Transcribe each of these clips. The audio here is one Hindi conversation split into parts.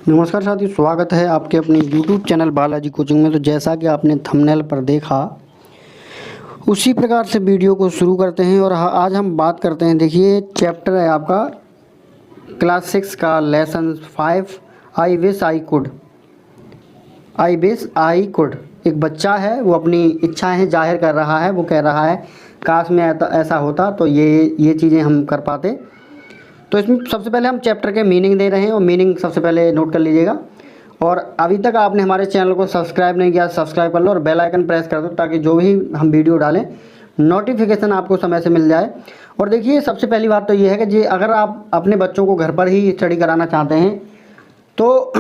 नमस्कार साथियों, स्वागत है आपके अपने YouTube चैनल बालाजी कोचिंग में। तो जैसा कि आपने थंबनेल पर देखा उसी प्रकार से वीडियो को शुरू करते हैं। और आज हम बात करते हैं, देखिए चैप्टर है आपका क्लास 6 का lesson 5 I wish I could. I wish I could एक बच्चा है, वो अपनी इच्छाएं जाहिर कर रहा है। वो कह रहा है काश में ऐसा होता तो ये चीज़ें हम कर पाते। तो इसमें सबसे पहले हम चैप्टर के मीनिंग दे रहे हैं और मीनिंग सबसे पहले नोट कर लीजिएगा। और अभी तक आपने हमारे चैनल को सब्सक्राइब नहीं किया, सब्सक्राइब कर लो और बेल आइकन प्रेस कर दो ताकि जो भी हम वीडियो डालें नोटिफिकेशन आपको समय से मिल जाए। और देखिए सबसे पहली बात तो ये है कि जी अगर आप अपने बच्चों को घर पर ही स्टडी कराना चाहते हैं तो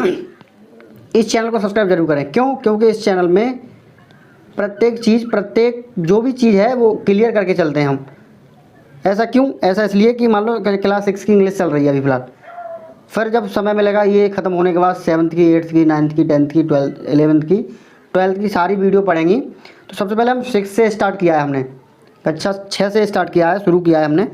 इस चैनल को सब्सक्राइब जरूर करें। क्यों? क्योंकि इस चैनल में प्रत्येक जो भी चीज़ है वो क्लियर करके चलते हैं हम। ऐसा क्यों? ऐसा इसलिए कि मान लो क्लास 6 की इंग्लिश चल रही है अभी फ़िलहाल, फिर जब समय मिलेगा ये ख़त्म होने के बाद 7th की, 8th की, 9th की, 10th की, 12th 11th की, 12th की सारी वीडियो पढ़ेंगी। तो सबसे पहले हम 6 से स्टार्ट किया है हमने, कक्षा 6 से स्टार्ट किया है, शुरू किया है हमने।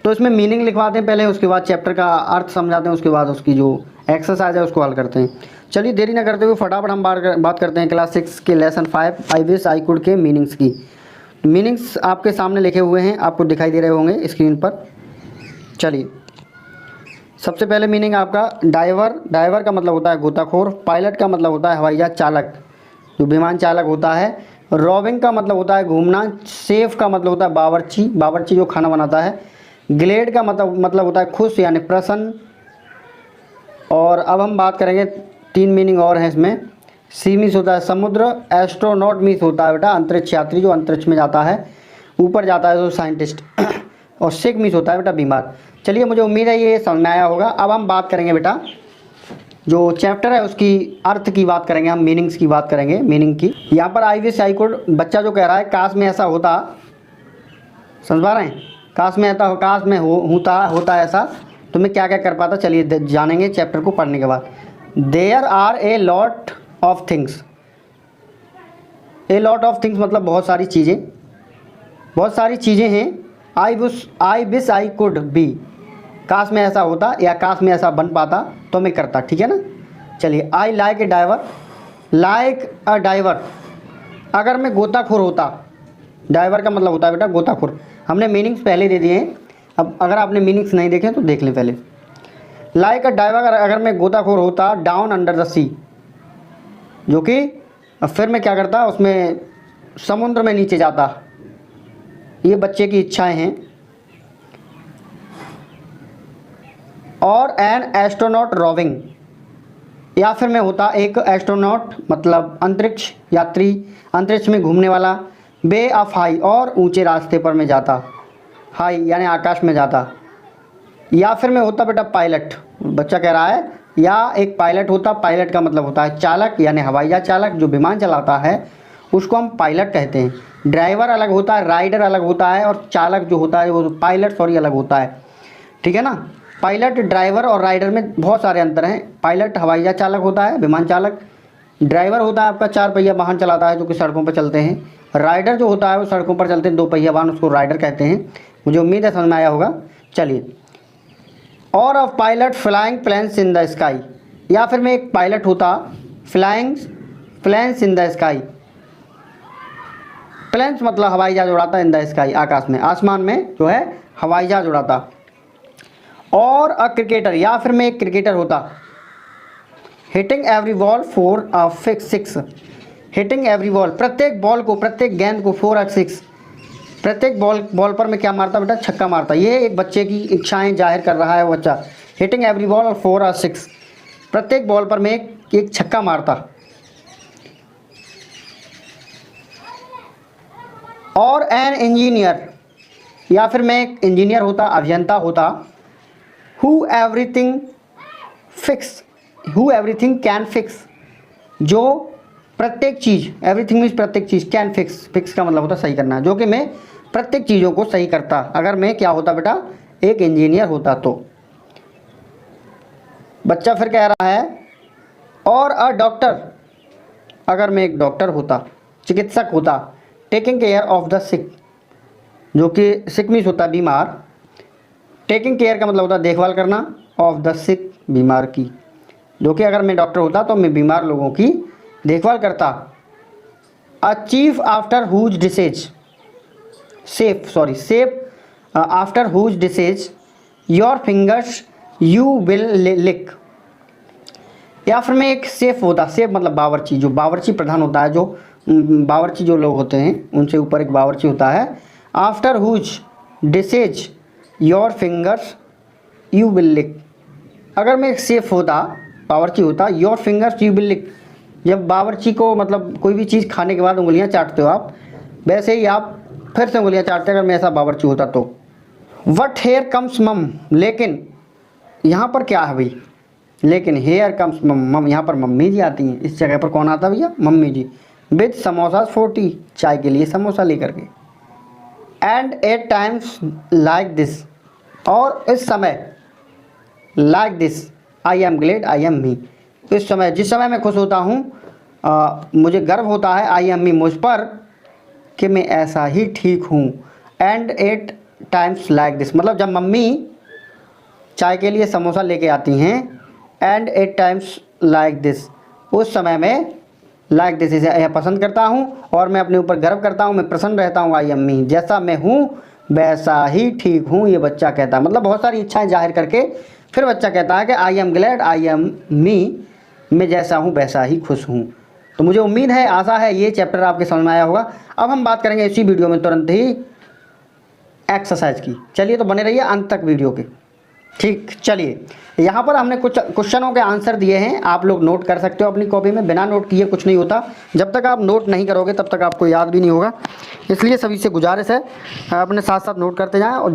तो इसमें मीनिंग लिखवाते हैं पहले, उसके बाद चैप्टर का अर्थ समझाते हैं, उसके बाद उसकी जो एक्सरसाइज है उसको हल करते हैं। चलिए देरी ना करते हुए फटाफट हम बात करते हैं क्लास 6 के lesson 5 I wish I could के मीनिंग्स की। मीनिंग्स आपके सामने लिखे हुए हैं, आपको दिखाई दे रहे होंगे स्क्रीन पर। चलिए सबसे पहले मीनिंग आपका डाइवर का मतलब होता है गोताखोर। पायलट का मतलब होता है हवाई जहाज चालक, जो विमान चालक होता है। रोविंग का मतलब होता है घूमना। शेफ का मतलब होता है बावर्ची जो खाना बनाता है। ग्लेड का मतलब होता है खुश यानी प्रसन्न। और अब हम बात करेंगे 3 मीनिंग और हैं इसमें। सी मीन्स होता है समुद्र। एस्ट्रोनॉट मीन्स होता है बेटा अंतरिक्ष यात्री, जो अंतरिक्ष में जाता है, ऊपर जाता है, जो साइंटिस्ट। और सिक मीन्स होता है बेटा बीमार। चलिए मुझे उम्मीद है ये समझ में आया होगा। अब हम बात करेंगे बेटा जो चैप्टर है उसकी अर्थ की बात करेंगे, हम मीनिंग्स की बात करेंगे, मीनिंग की। यहाँ पर आई विश आई कुड, बच्चा जो कह रहा है काश में ऐसा होता, समझ पा रहे हैं? काश में होता ऐसा तो मैं क्या क्या कर पाता। चलिए जानेंगे चैप्टर को पढ़ने के बाद। There are a lot of things. A lot of things मतलब बहुत सारी चीज़ें हैं। I wish I could be, काश में ऐसा होता या काश में ऐसा बन पाता तो मैं करता, ठीक है ना। चलिए आई लाइक अ डाइवर, अगर मैं गोताखोर होता। डाइवर का मतलब होता है बेटा गोताखोर। हमने मीनिंग्स पहले दे दिए हैं, अब अगर आपने मीनिंग्स नहीं देखे तो देख लें पहले। लाइक अ डाइवर, अगर मैं गोताखोर होता डाउन अंडर द सी, जो कि फिर मैं क्या करता, उसमें समुद्र में नीचे जाता। ये बच्चे की इच्छाएं हैं। और एन एस्ट्रोनॉट रोविंग, या फिर मैं होता एक एस्ट्रोनॉट मतलब अंतरिक्ष यात्री, अंतरिक्ष में घूमने वाला। वे ऑफ हाई, और ऊंचे रास्ते पर मैं जाता, हाई यानी आकाश में जाता। या फिर मैं होता बेटा पायलट, बच्चा कह रहा है, या एक पायलट होता। पायलट का मतलब होता है चालक यानी हवाई जहाज चालक, जो विमान चलाता है उसको हम पायलट कहते हैं। ड्राइवर अलग होता है, राइडर अलग होता है, और चालक जो होता है वो पायलट अलग होता है, ठीक है ना। पायलट, ड्राइवर और राइडर में बहुत सारे अंतर हैं। पायलट हवाई जहाज चालक होता है, विमान चालक। ड्राइवर होता है आपका 4 पहिया वाहन चलाता है जो कि सड़कों पर चलते हैं। राइडर जो होता है वो सड़कों पर चलते हैं 2 पहिया वाहन, उसको राइडर कहते हैं। मुझे उम्मीद है समझ में आया होगा। चलिए, और of pilot flying planes in the sky, या फिर मैं एक पायलट होता flying planes in the sky. Planes मतलब हवाई जहाज उड़ाता, इन द स्काई आकाश में, आसमान में जो है हवाई जहाज उड़ाता। और अ क्रिकेटर, या फिर मैं एक क्रिकेटर होता। Hitting every ball for a fix 6, hitting every ball, प्रत्येक बॉल को, प्रत्येक गेंद को, 4 और 6, प्रत्येक बॉल पर मैं क्या मारता बेटा, छक्का मारता। ये एक बच्चे की इच्छाएं जाहिर कर रहा है वो बच्चा। हिटिंग एवरी बॉल और 4 और 6, प्रत्येक बॉल पर मैं एक छक्का मारता। और एन इंजीनियर, या फिर मैं एक इंजीनियर होता, अभियंता होता। हु एवरीथिंग कैन फिक्स, जो प्रत्येक चीज़, एवरीथिंग मीन्स प्रत्येक चीज़, कैन फिक्स का मतलब होता सही करना, जो कि मैं प्रत्येक चीज़ों को सही करता अगर मैं क्या होता बेटा, एक इंजीनियर होता। तो बच्चा फिर कह रहा है और अ डॉक्टर, अगर मैं एक डॉक्टर होता, चिकित्सक होता। टेकिंग केयर ऑफ द सिक, जो कि सिक मीन्स होता है बीमार। टेकिंग केयर का मतलब होता है देखभाल करना, ऑफ द सिक बीमार की। जो कि अगर मैं डॉक्टर होता तो मैं बीमार लोगों की देखभाल करता। A chef after whose dishes chef after whose dishes your fingers you will lick. या फिर मैं एक सेफ होता, सेफ मतलब बावर्ची, जो बावर्ची प्रधान होता है, जो बावर्ची जो लोग होते हैं उनसे ऊपर एक बावर्ची होता है। After whose dishes your fingers you will lick. अगर मैं एक सेफ होता, बावर्ची होता, your fingers you will lick, जब बावर्ची को मतलब कोई भी चीज़ खाने के बाद उंगलियां चाटते हो आप, वैसे ही आप फिर से उंगलियां चाटते अगर मैं ऐसा बावर्ची होता तो। वट हेयर कम्स मम, लेकिन यहाँ पर क्या है भाई, लेकिन हेयर कम्स मम, यहाँ पर मम्मी जी आती हैं। इस जगह पर कौन आता है भैया, मम्मी जी। विद समोसा 40, चाय के लिए समोसा लेकर के। And at times like this, और इस समय like this I am glad I am me, इस समय जिस समय मैं खुश होता हूँ मुझे गर्व होता है, आई एम मी मुझ पर, कि मैं ऐसा ही ठीक हूँ। And at times like this मतलब जब मम्मी चाय के लिए समोसा लेके आती हैं, and at times like this, उस समय में लाइक दिस इसे पसंद करता हूँ और मैं अपने ऊपर गर्व करता हूँ, मैं प्रसन्न रहता हूँ। आई एम मी, जैसा मैं हूँ वैसा ही ठीक हूँ, ये बच्चा कहता है। मतलब बहुत सारी इच्छाएं जाहिर करके फिर बच्चा कहता है कि I am glad I am me, मैं जैसा हूँ वैसा ही खुश हूँ। तो मुझे उम्मीद है, आशा है ये चैप्टर आपके समझ में आया होगा। अब हम बात करेंगे इसी वीडियो में तुरंत ही एक्सरसाइज की। चलिए तो बने रहिए अंत तक वीडियो के। ठीक, चलिए यहाँ पर हमने कुछ क्वेश्चनों के आंसर दिए हैं, आप लोग नोट कर सकते हो अपनी कॉपी में। बिना नोट किए कुछ नहीं होता, जब तक आप नोट नहीं करोगे तब तक आपको याद भी नहीं होगा। इसलिए सभी से गुजारिश है अपने साथ साथ नोट करते जाएं। और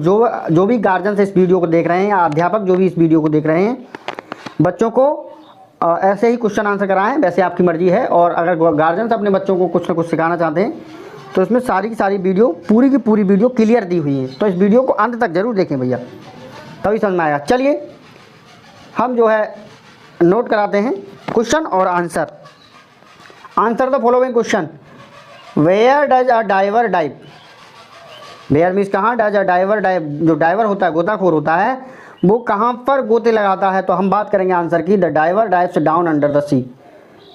जो भी गार्जियन इस वीडियो को देख रहे हैं या अध्यापक जो भी इस वीडियो को देख रहे हैं, बच्चों को ऐसे ही क्वेश्चन आंसर कराएँ, वैसे आपकी मर्जी है। और अगर गार्जियन अपने बच्चों को कुछ ना कुछ सिखाना चाहते हैं तो इसमें सारी की सारी वीडियो, पूरी की पूरी वीडियो क्लियर दी हुई है। तो इस वीडियो को अंत तक जरूर देखें भैया, तभी समझ में आएगा। चलिए हम जो है नोट कराते हैं क्वेश्चन और answer. Answer the following question, where does a diver dive. Where means कहाँ, डज अ डाइवर डाइव, जो डाइवर होता है, गोताखोर होता है, वो कहाँ पर गोते लगाता है। तो हम बात करेंगे आंसर की, the diver dives down under the sea.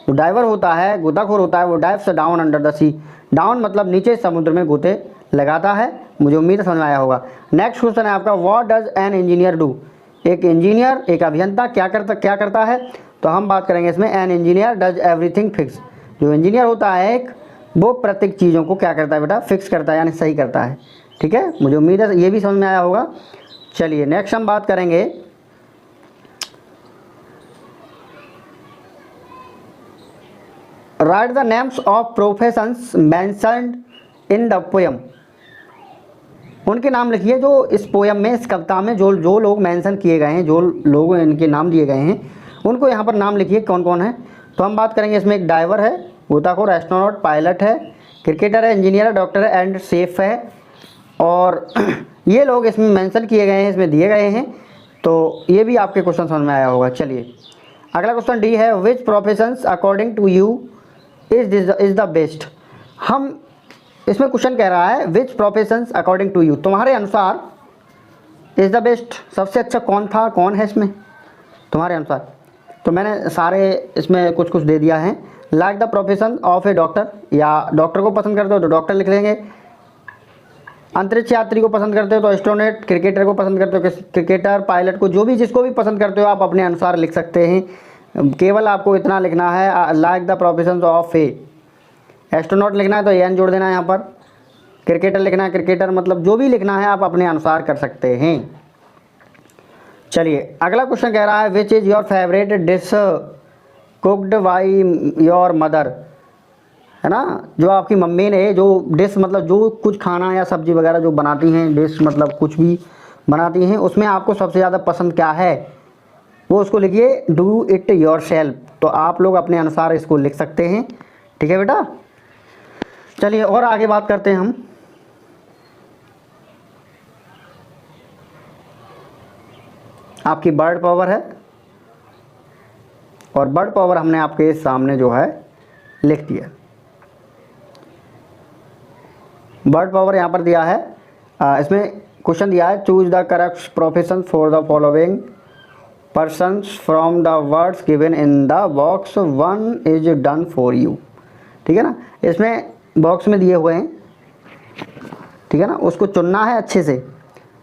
जो डाइवर होता है, गोताखोर होता है, वो dives down under the sea. Down मतलब नीचे समुद्र में गोते लगाता है। मुझे उम्मीद है समझ में आया होगा। नेक्स्ट क्वेश्चन है आपका, what does an engineer do. एक इंजीनियर, एक अभियंता क्या करता है। तो हम बात करेंगे इसमें, an engineer does everything fix. जो इंजीनियर होता है एक, वो प्रत्येक चीज़ों को क्या करता है बेटा, फिक्स करता है, यानी सही करता है। ठीक है, मुझे उम्मीद है ये भी समझ में आया होगा। चलिए नेक्स्ट हम बात करेंगे, right the names of professions mentioned in the poem. उनके नाम लिखिए जो इस पोएम में, इस कविता में जो लोग मेंशन किए गए हैं, जो लोग इनके नाम दिए गए हैं, उनको यहाँ पर नाम लिखिए कौन कौन है। तो हम बात करेंगे इसमें, एक डाइवर है, गोताखोर, एस्ट्रोनॉट, पायलट है, क्रिकेटर है, इंजीनियर है, डॉक्टर है एंड सेफ है। और ये लोग इसमें मेंशन किए गए हैं, इसमें दिए गए हैं। तो ये भी आपके क्वेश्चन समझ में आया होगा। चलिए अगला क्वेश्चन डी है, which professions according to you is the best. हम इसमें क्वेश्चन कह रहा है, which professions according to you, तुम्हारे अनुसार इज़ द बेस्ट, सबसे अच्छा कौन था, कौन है इसमें तुम्हारे अनुसार। तो मैंने सारे इसमें कुछ कुछ दे दिया है। Like the profession of A doctor, या डॉक्टर को पसंद करते हो तो डॉक्टर लिख लेंगे। अंतरिक्ष यात्री को पसंद करते हो तो एस्ट्रोनॉट, क्रिकेटर को पसंद करते हो क्रिकेटर, पायलट को, जो भी जिसको भी पसंद करते हो आप अपने अनुसार लिख सकते हैं। केवल आपको इतना लिखना है, like the profession of A, astronaut लिखना है तो एन जोड़ देना है यहाँ पर, क्रिकेटर लिखना है, क्रिकेटर, मतलब जो भी लिखना है आप अपने अनुसार कर सकते हैं। चलिए अगला क्वेश्चन कह रहा है, which is your favourite dish cooked by your mother, है ना। जो आपकी मम्मी ने जो डिश, मतलब जो कुछ खाना या सब्जी वगैरह जो बनाती हैं, डिश मतलब कुछ भी बनाती हैं, उसमें आपको सबसे ज़्यादा पसंद क्या है, वो उसको लिखिए, डू इट योर सेल्फ। तो आप लोग अपने अनुसार इसको लिख सकते हैं। ठीक है बेटा, चलिए और आगे बात करते हैं हम। आपकी वर्ड पावर है, और वर्ड पावर हमने आपके सामने जो है लिख दिया। वर्ड पावर यहाँ पर दिया है। इसमें क्वेश्चन दिया है, choose the correct profession for the following persons from the words given in the box, one is done for you. ठीक है ना, इसमें बॉक्स में दिए हुए हैं, ठीक है ना, उसको चुनना है अच्छे से।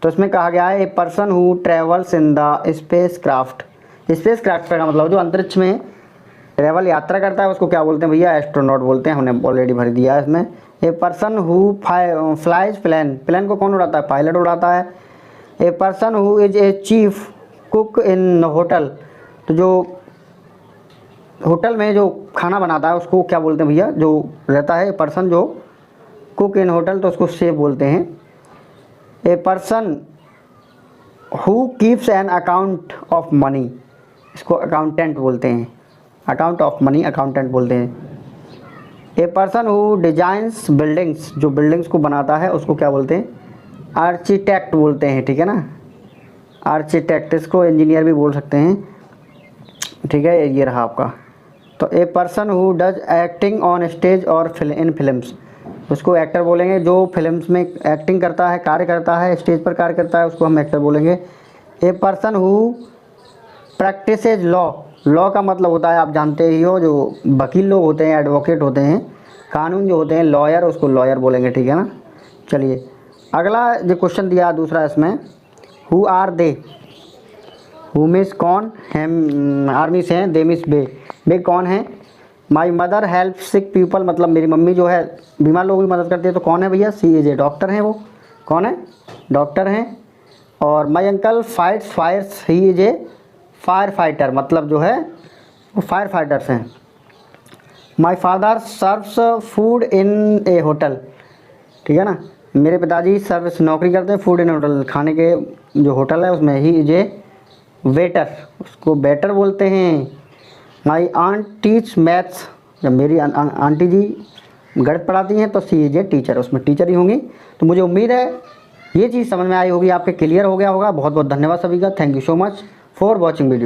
तो इसमें कहा गया है a person who travels in the space craft. Space craft का मतलब जो अंतरिक्ष में ट्रेवल यात्रा करता है उसको क्या बोलते हैं भैया, एस्ट्रोनॉट बोलते हैं। हमने ऑलरेडी भर दिया है इसमें। A person who flies plane, plane को कौन उड़ाता है, पायलट उड़ाता है। A person who is a chief cook in hotel, तो जो होटल में जो खाना बनाता है उसको क्या बोलते हैं भैया, जो रहता है पर्सन जो कुक इन होटल, तो उसको शेफ बोलते हैं। ए person who keeps an account of money, इसको अकाउंटेंट बोलते हैं। अकाउंट ऑफ मनी अकाउंटेंट बोलते हैं। ए पर्सन हु डिजाइंस बिल्डिंग्स, जो बिल्डिंग्स को बनाता है उसको क्या बोलते हैं, आर्किटेक्ट बोलते हैं। ठीक है ना, आर्किटेक्ट, इसको इंजीनियर भी बोल सकते हैं। ठीक है, ये रहा आपका। तो ए person who does acting on stage और इन फिल्म्स, उसको एक्टर बोलेंगे। जो फिल्म्स में एक्टिंग करता है, कार्य करता है, स्टेज पर कार्य करता है, उसको हम एक्टर बोलेंगे। ए person who practices law, law का मतलब होता है आप जानते ही हो, जो वकील लोग होते हैं, एडवोकेट होते हैं, कानून जो होते हैं, लॉयर, उसको लॉयर बोलेंगे। ठीक है ना। चलिए अगला जो क्वेश्चन दिया दूसरा इसमें, who are they, who means कौन, हम आर्मी से हैं, दे मीन्स बे, बे कौन है। My mother help sick people, मतलब मेरी मम्मी जो है बीमार लोगों की मदद करती है, तो कौन है भैया, सी इज ए, डॉक्टर हैं। वो कौन है, डॉक्टर हैं। और my uncle fights fires, he is a fire fighter, मतलब जो है वो फायर फाइटर्स हैं। My father serves food in a hotel, ठीक है ना, मेरे पिताजी सर्विस नौकरी करते हैं फूड इन होटल, खाने के जो होटल है उसमें। ही इज ए वेटर, उसको वेटर बोलते हैं। माई आंट टीच मैथ्स, जब मेरी आंटी जी गणित पढ़ाती हैं तो सी इज ए टीचर, उसमें टीचर ही होंगी। तो मुझे उम्मीद है ये चीज़ समझ में आई होगी, आपके क्लियर हो गया होगा। बहुत बहुत धन्यवाद सभी का, thank you so much for watching video.